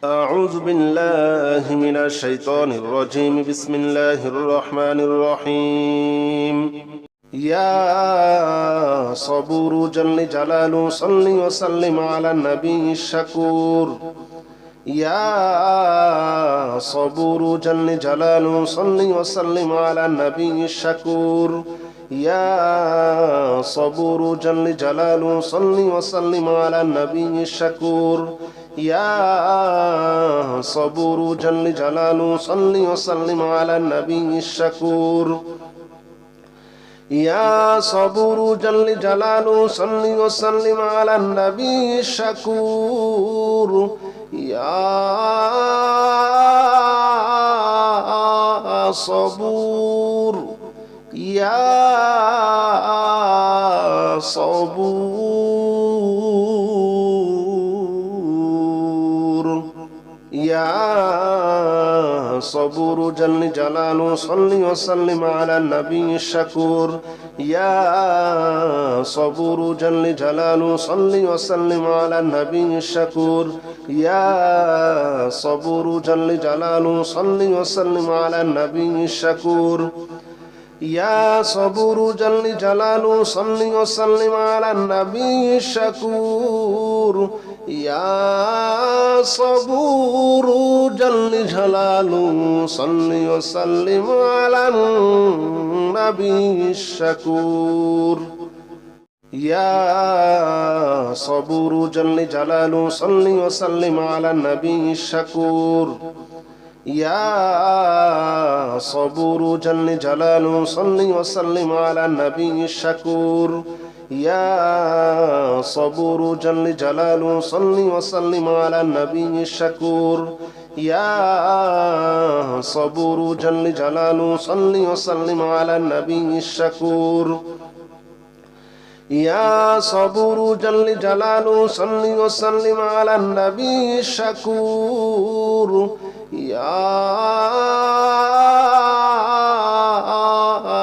أعوذ بالله من الشيطان الرجيم بسم الله الرحمن الرحيم يا صبور جل جلاله صل وسلم على النبي الشكور يا صبور جل جلاله صل وسلم على النبي الشكور يا صبور جل جلاله صل وسلم على النبي الشكور يا صبور جل جلاله صل وسلم على النبي الشكور يا صبور جل جلاله صل وسلم على النبي الشكور يا صبور يا صبور يا صبور جل جلاله صل وسلم على النبي الشكور يا صبور جل جلاله صل وسلم على النبي الشكور يا صبور جل جلاله صل وسلم على النبي الشكور يا صبور جل جلاله صل وسلم على النبي الشكور يا صبور جل جلاله صل وسلم على النبي الشكور يا صبور جل جلاله صل وسلم على النبي الشكور يا صبور جل جلاله صل وسلم على النبي الشكور يا صبور جل جلاله صل وسلم على النبي الشكور يا صبور جل جلاله صل وسلم على النبي الشكور يا صبور جل جلاله صل وسلم على النبي الشكور يا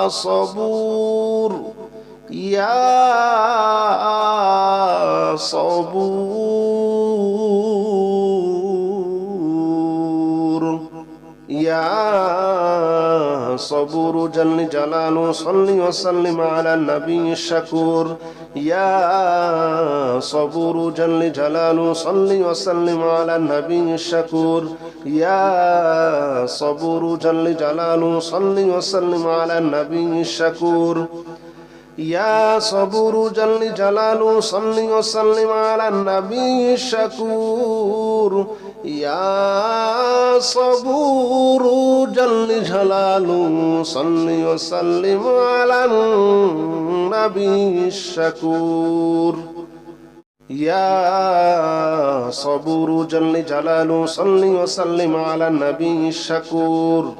صبور يا صبور يا صبور جل جلاله صل وسلم على النبي الشكور يا صبور جل جلاله صل وسلم على النبي الشكور يا صبور جل جلاله صل وسلم على النبي الشكور يا صبور جل جلاله صل وسلم على النبي الشكور يا صبور جل جلاله صل وسلم على النبي الشكور يا صبور جل جلاله صل وسلم على النبي الشكور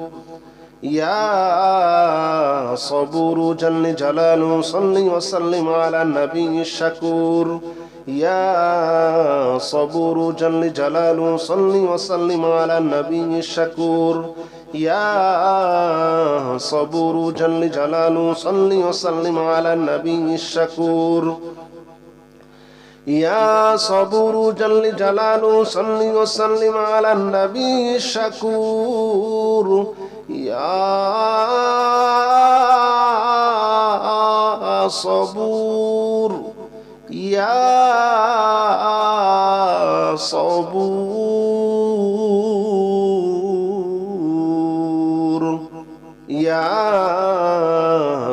يا صبور جل جلاله صل وسلم على النبي الشكور يا صبور جل جلاله صل وسلم على النبي الشكور يا صبور جل جلاله صل وسلم على النبي الشكور يا صبور جل جلاله صل وسلم على النبي الشكور يا صبور يا صبور يا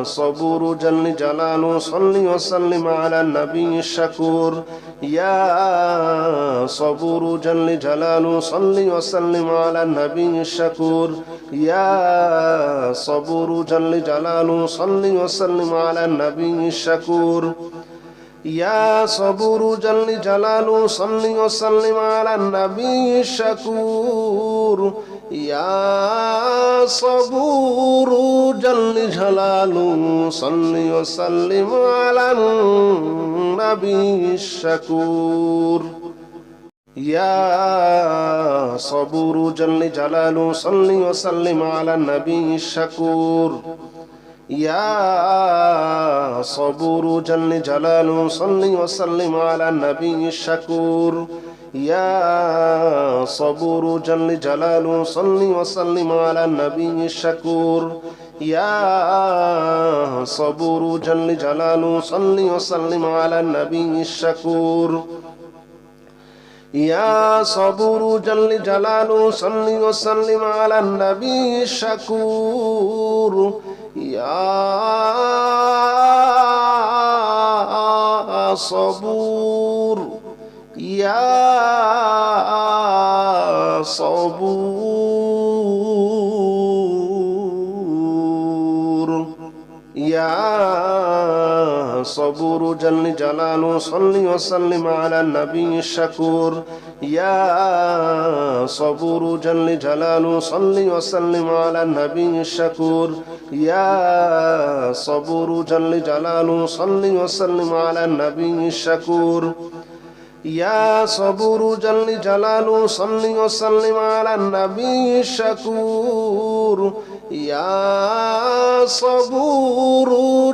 صبور جل جلاله صل وسلم على النبي الشكور يا صبور جل جلاله صل وسلم على النبي الشكور يا صبور جل جلاله صل وسلم على النبي الشكور يا صبور جل جلاله صل وسلم على النبي الشكور يا صبور جل جلاله صل وسلم على النبي الشكور يا صبور جل جلاله صل وسلم على النبي الشكور يا صبور جل جلاله صل وسلم على النبي الشكور يا صبور جل جلاله صل وسلم على النبي الشكور يا صبور جل جلاله صل وسلم على النبي الشكور يا صبور جل جلاله صل وسلم على النبي الشكور يا صبور يا صبور يا صبور جل جلاله صل وسلم على النبي الشكور يا صبور جل جلاله صل وسلم على النبي الشكور يا صبور جل جلاله صل وسلم على النبي الشكور يا صبور جل جلاله صل وسلم على النبي الشكور يا صبور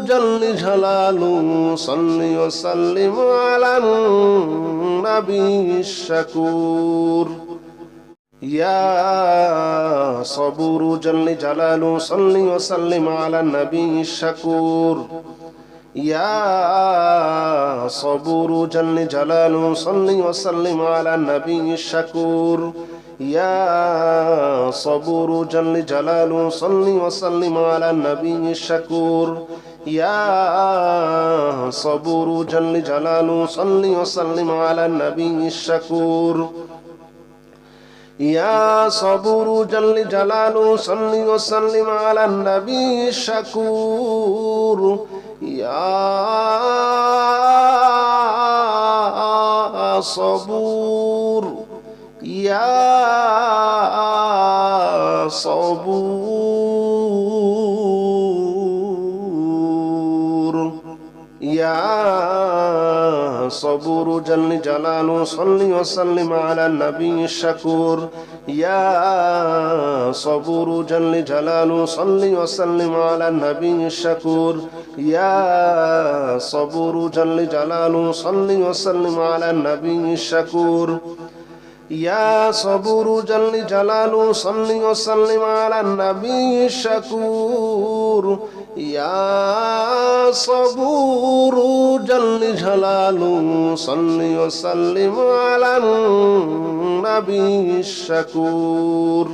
جل جلاله صل وسلم على النبي الشكور يا صبور جل جلاله صل وسلم على النبي الشكور يا صبور جل جلاله صل وسلم على النبي الشكور يا صبور جل جلاله صل وسلم على النبي الشكور يا صبور جل جلاله صل وسلم على النبي الشكور يا صبور جل جلاله صل وسلم على النبي الشكور يا صبور يا صبور يا صبور جل جلاله صل وسلم على النبي الشكور يا صبور جل جلاله صل وسلم على النبي الشكور يا صبور جل جلاله صل وسلم على النبي الشكور يا صبور جل جلاله صل وسلم على النبي الشكور يا صبور جل جلاله صل وسلم على النبي الشكور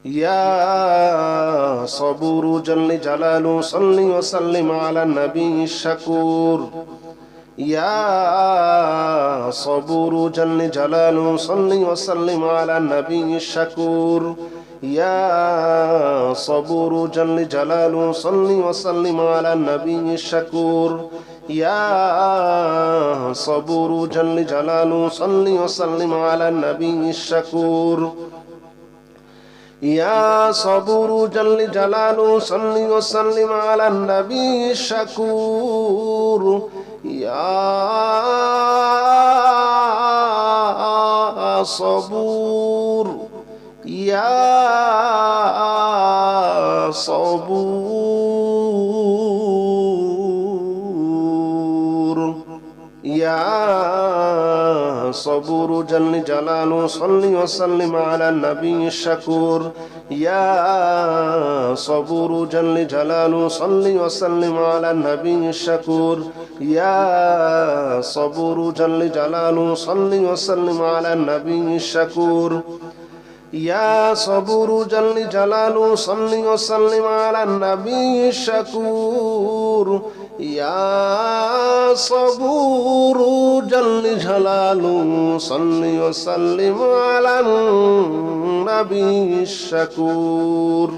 يا صبور جل جلاله صل وسلم على النبي الشكور يا صبور جل جلاله صل وسلم على النبي الشكور يا صبور جل جلاله صل وسلم على النبي الشكور يا صبور جل جلاله صل وسلم على النبي الشكور يا صبور جل جلاله صل وسلم على النبي الشكور يا صبور يا صبور يا صبور جل جلاله صل وسلم على النبي الشكور يا صبور جل جلاله صل وسلم على النبي الشكور يا صبور جل جلاله صل وسلم على النبي الشكور يا صبور جل جلاله صل وسلم على النبي الشكور يا صبور جل جلاله صل وسلم على النبي الشكور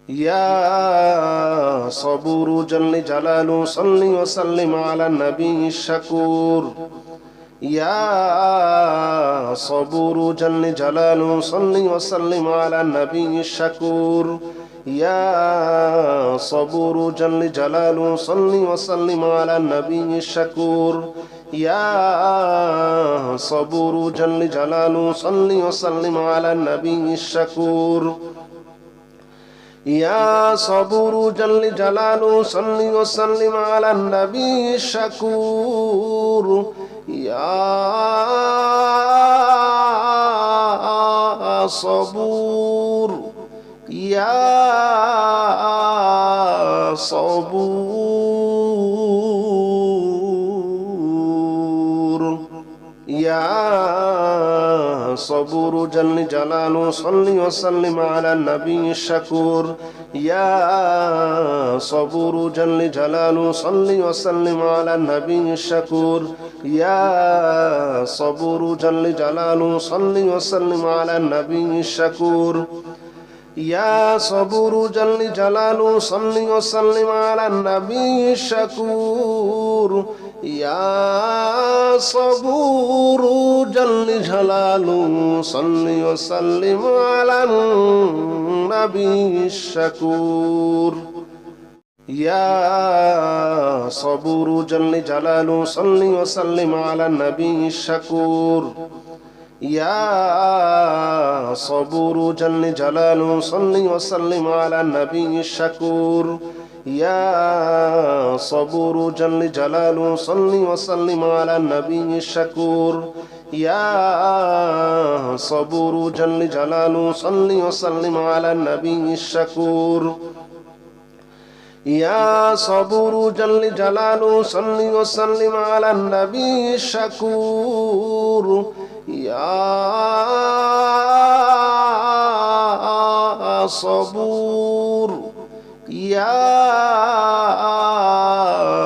يا صبور جل جلاله صل وسلم على النبي الشكور يا صبور جل جلاله صل وسلم على النبي الشكور يا صبور جل جلاله صل وسلم على النبي الشكور يا صبور جل جلاله صل وسلم على النبي الشكور يا صبور جل جلاله صل وسلم على النبي الشكور يا صبور يا صبور يا صبور جل جلاله صل وسلم على النبي الشكور يا صبور جل جلاله صل وسلم على النبي الشكور يا صبور جل جلاله صل وسلم على النبي الشكور يا صبور جل جلاله صل وسلم على النبي الشكور يا صبور جل جلاله صل وسلم على النبي الشكور يا صبور جل جلاله صل وسلم على النبي الشكور يا صبور جل جلاله صل وسلم على النبي الشكور يا صبور جل جلاله صل وسلم على النبي الشكور يا صبور جل جلاله صل وسلم على النبي الشكور يا صبور جل جلاله صل وسلم على النبي الشكور يا صبور يا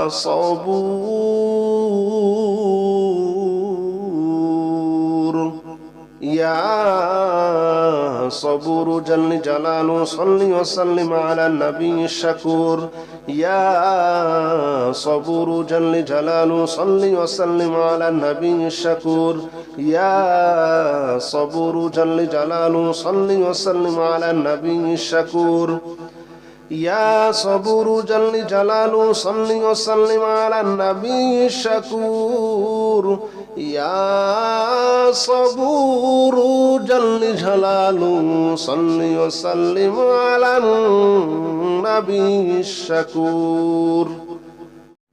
صبور يا صبور جل جلاله صل وسلم على النبي الشكور يا صبور جل جلاله صل وسلم على النبي الشكور يا صبور جل جلاله صل وسلم على النبي الشكور يا صبور جل جلاله صل وسلم على النبي الشكور يا صبور جل جلاله صل وسلم على النبي الشكور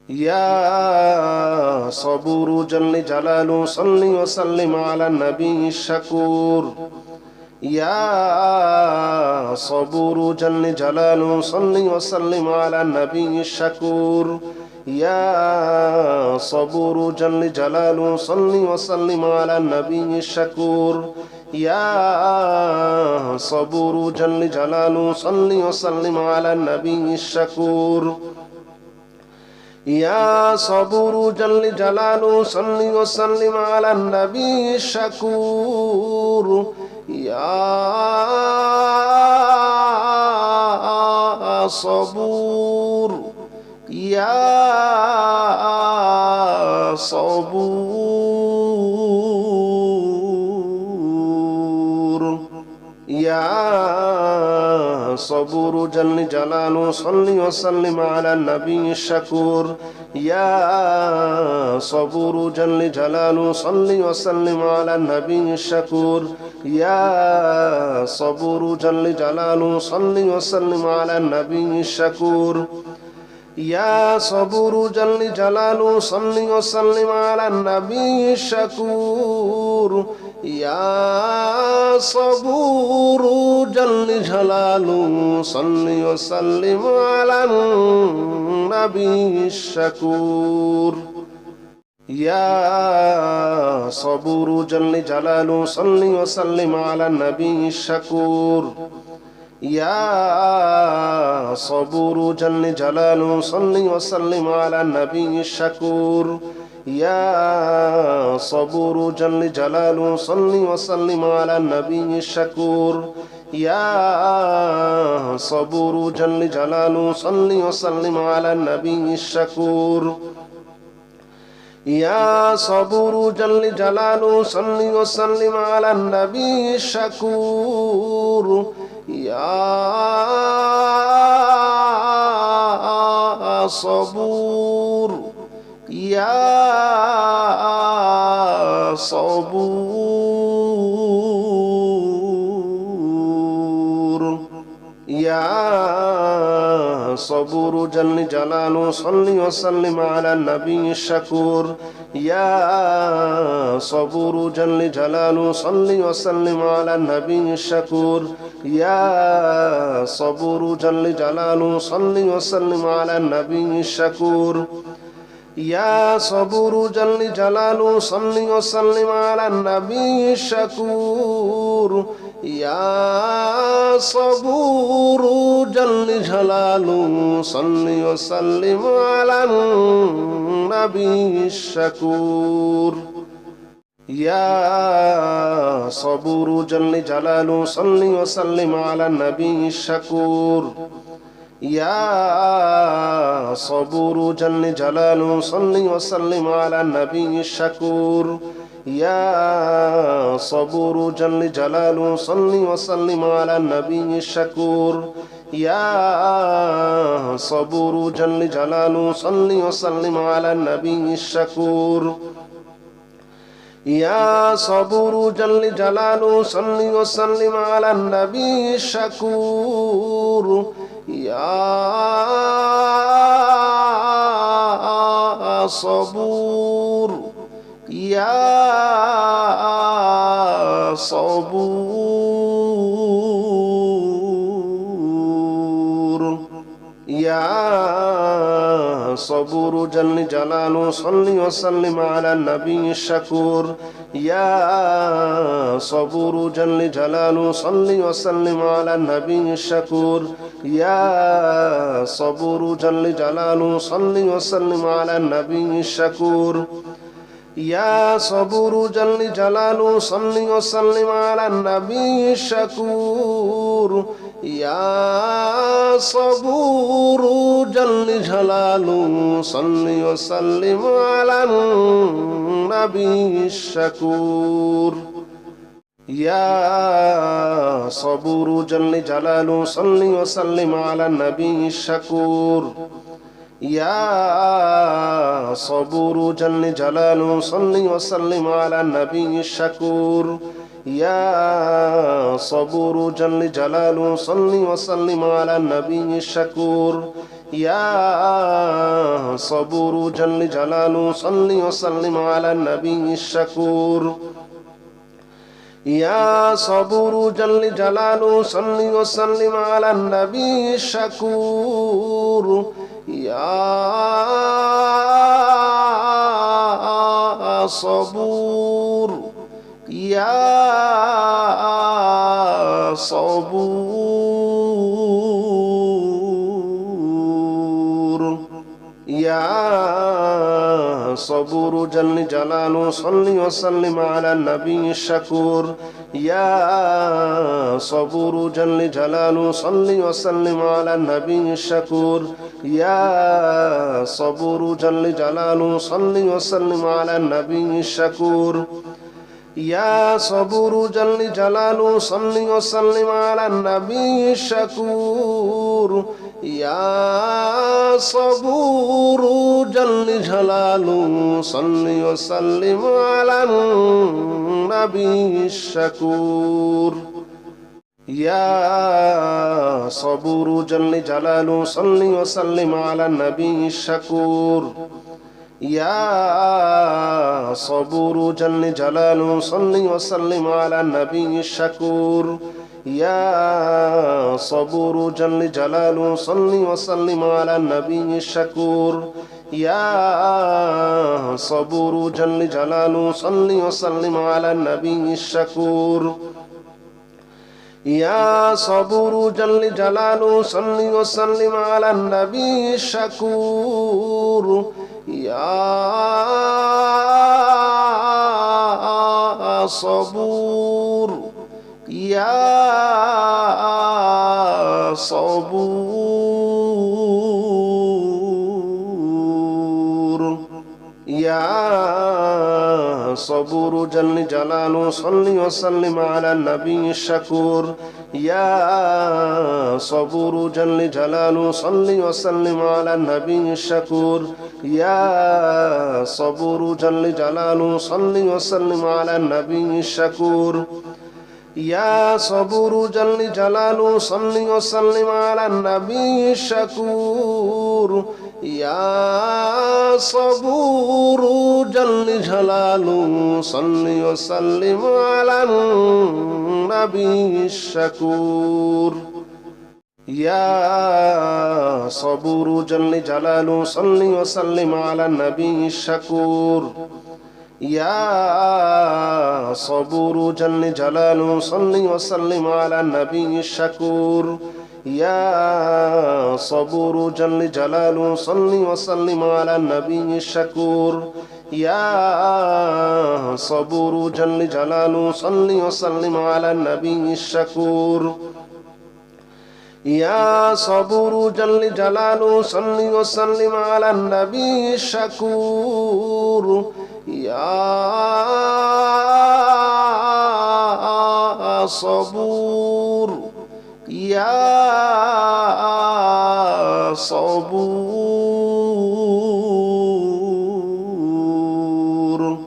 يا صبور جل جلاله صل وسلم على النبي الشكور يا صبور جل جلاله صل وسلم على النبي الشكور يا صبور جل جلاله صل وسلم على النبي الشكور يا صبور جل جلاله صل وسلم على النبي الشكور يا صبور جل جلاله صل وسلم على النبي الشكور يا صبور يا صبور يا صبور جل جلاله صل وسلم على النبي الشكور يا صبور جل جلاله صل وسلم على النبي الشكور يا صبور جل جلاله صل وسلم على النبي الشكور يا صبور جل جلاله صل وسلم على النبي الشكور يا صبور جل جلاله صل وسلم على النبي الشكور يا صبور جل جلاله صل وسلم على النبي الشكور يا صبور جل جلاله صل وسلم على النبي الشكور يا صبور جل جلاله صل وسلم على النبي الشكور يا صبور جل جلاله صل وسلم على النبي الشكور يا صبور جل جلاله صل وسلم على النبي الشكور يا صبور يا صبور يا صبور جل جلاله صل وسلم على النبي الشكور يا صبور جل جلاله صل وسلم على النبي الشكور يا صبور جل جلاله صل وسلم على النبي الشكور يا صبور جل جلاله صل وسلم على النبي الشكور يا صبور جل جلاله صل وسلم على النبي الشكور يا صبور جل جلاله صل وسلم على النبي الشكور يا صبور جل جلاله صل وسلم على النبي الشكور يا صبور جل جلاله صل وسلم على النبي الشكور يا صبور جل جلاله صل وسلم على النبي الشكور يا صبور جل جلاله صل وسلم على النبي الشكور يا صبور يا صبور يا صبور جل جلاله صل وسلم على النبي الشكور يا صبور جل جلاله صل وسلم على النبي الشكور يا صبور جل جلاله صل وسلم على النبي الشكور يا صبور جل جلاله صل وسلم على النبي الشكور يا صبور جل جلاله صل وسلم على النبي الشكور يا صبور جل جلاله صل وسلم على النبي الشكور يا صبور جل جلاله صل وسلم على النبي الشكور يا صبور جل جلاله صل وسلم على النبي الشكور يا صبور جل جلاله صل وسلم على النبي الشكور يا صبور جل جلاله صل وسلم على النبي الشكور يا صبور يا صبور يا صبور جل جلاله صل وسلم على النبي الشكور يا صبور جل جلاله صل وسلم على النبي الشكور يا صبور جل جلاله صل وسلم على النبي الشكور يا صبور جل جلاله صل وسلم على النبي الشكور يا صبور جل جلاله صل وسلم على النبي الشكور يا صبور جل جلاله صل وسلم على النبي الشكور يا صبور جل جلاله صل وسلم على النبي الشكور يا صبور جل جلاله صل وسلم على النبي الشكور يا صبور جل جلاله صل وسلم على النبي الشكور يا صبور جل جلاله صل وسلم على النبي الشكور يا صبور يا صبور يا صبور جل جلاله صل وسلم على النبي الشكور يا صبور جل جلاله صل وسلم على النبي الشكور يا صبور جل جلاله صل وسلم على النبي الشكور يا صبور جل جلاله صل وسلم على النبي الشكور يا صبور جل جلاله صل وسلم على النبي الشكور يا صبور جل جلاله صل وسلم على النبي الشكور يا صبور جل جلاله صل وسلم على النبي الشكور يا صبور جل جلاله صل وسلم على النبي الشكور يا صبور جل جلاله صل وسلم على النبي الشكور يا صبور جل جلاله صل وسلم على النبي الشكور يا صبور يا صبور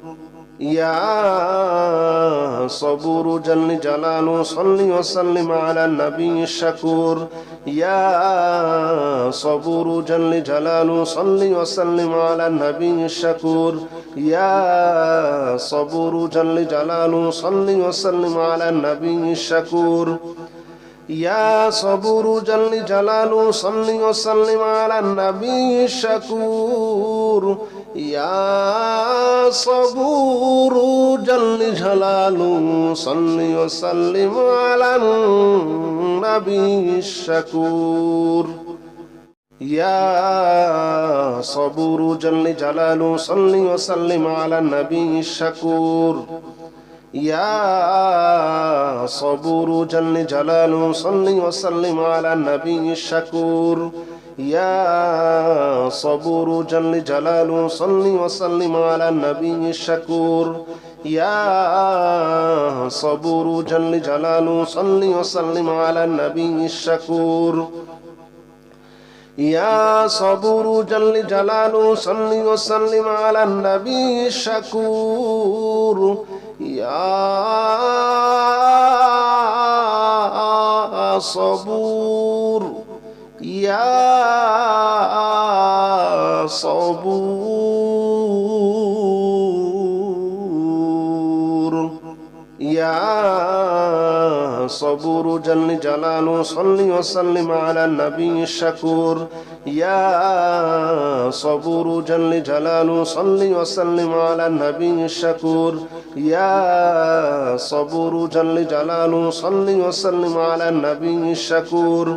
يا صبور جل جلاله صل وسلم على النبي الشكور يا صبور جل جلاله صل وسلم على النبي الشكور يا صبور جل جلاله صل وسلم على النبي الشكور يا صبور جل جلاله صل وسلم على النبي الشكور يا صبور جل جلاله صل وسلم على النبي الشكور يا صبور جل جلاله صل وسلم على النبي الشكور يا صبور جل جلاله صل وسلم على النبي الشكور يا صبور جل جلاله صل وسلم على النبي الشكور يا صبور جل جلاله صل وسلم على النبي الشكور يا صبور جل جلاله صل وسلم على النبي الشكور يا صبور يا صبور يا صبور جل جلاله صل وسلم على النبي الشكور يا صبور جل جلاله صل وسلم على النبي الشكور يا صبور جل جلاله صل وسلم على النبي الشكور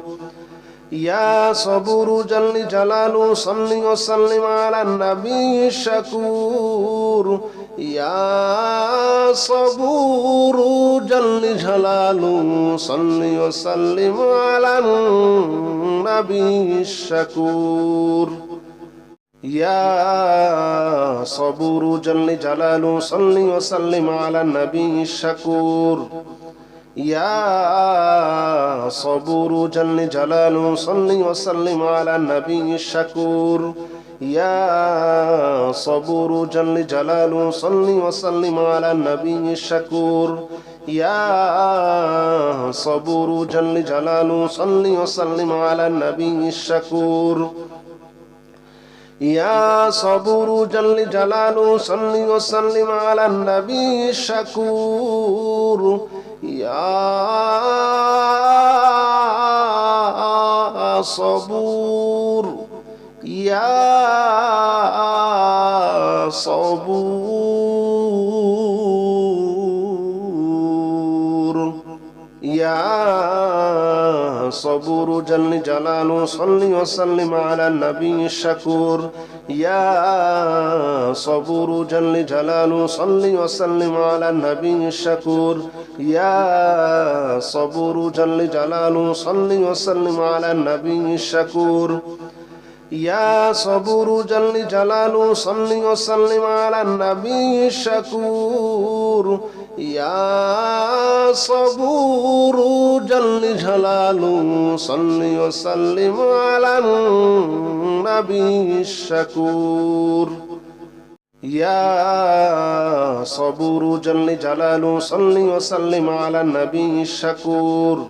يا صبور جل جلاله صل وسلم على النبي الشكور يا صبور جل جلاله صل وسلم على النبي الشكور يا صبور جل جلاله صل وسلم على النبي الشكور يا صبور جل جلاله صل وسلم على النبي الشكور يا صبور جل جلاله صل وسلم على النبي الشكور يا صبور جل جلاله صل وسلم على النبي الشكور يا صبور جل جلاله صل وسلم على النبي الشكور يا صبور يا صبور يا صبور جل جلاله صل وسلم على النبي الشكور يا صبور جل جلاله صل وسلم على النبي الشكور يا صبور جل جلاله صل وسلم على النبي الشكور يا صبور جل جلاله صل وسلم على النبي الشكور يا صبور جل جلاله صل وسلم على النبي الشكور يا صبور جل جلاله صل وسلم على النبي الشكور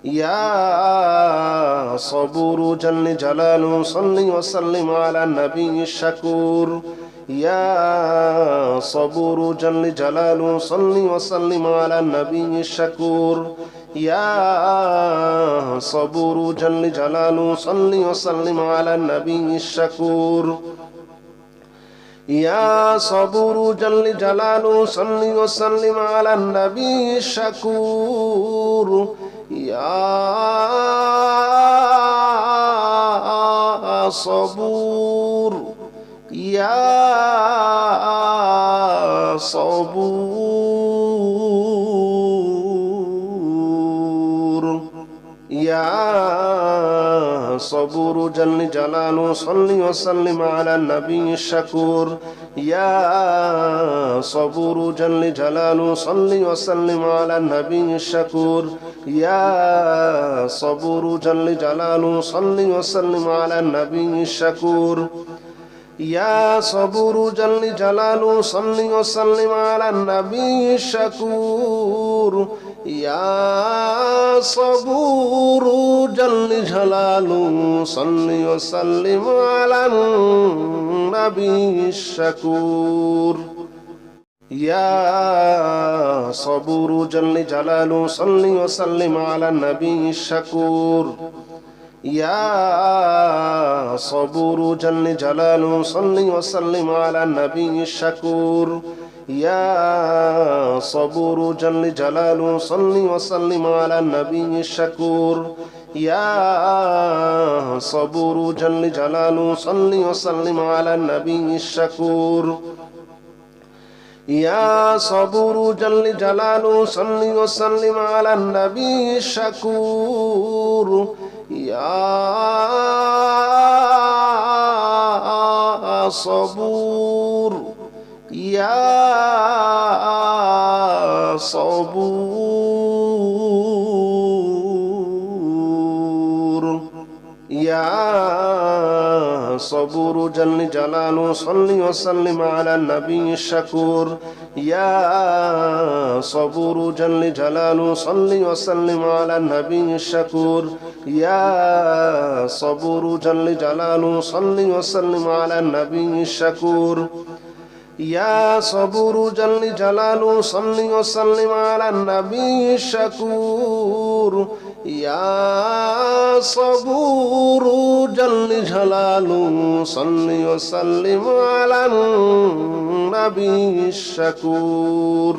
يا صبور جل جلاله صل وسلم على النبي الشكور يا صبور جل جلاله صل وسلم على النبي الشكور يا صبور جل جلاله صل وسلم على النبي الشكور يا صبور جل جلاله صل وسلم على النبي الشكور يا صبور يا صبور يا صبور جل جلاله صل وسلم على النبي الشكور يا صبور جل جلاله صل وسلم على النبي الشكور يا صبور جل جلاله صل وسلم على النبي الشكور يا صبور جل جلاله صل وسلم على النبي الشكور يا صبور جل جلاله صل وسلم على النبي الشكور يا صبور جل جلاله صل وسلم على النبي الشكور يا صبور جل جلاله صل وسلم على النبي الشكور يا صبور جل جلاله صل وسلم على النبي الشكور يا صبور جل جلاله صل وسلم على النبي الشكور يا صبور جل جلاله صل وسلم على النبي الشكور يا صبور يا صبور يا صبور جل جلاله صل وسلم على النبي الشكور يا صبور جل جلاله صل وسلم على النبي الشكور يا صبور جل جلاله صل وسلم على النبي الشكور يا صبور جل جلاله صل وسلم على النبي الشكور يا صبور جل جلاله صل وسلم على النبي الشكور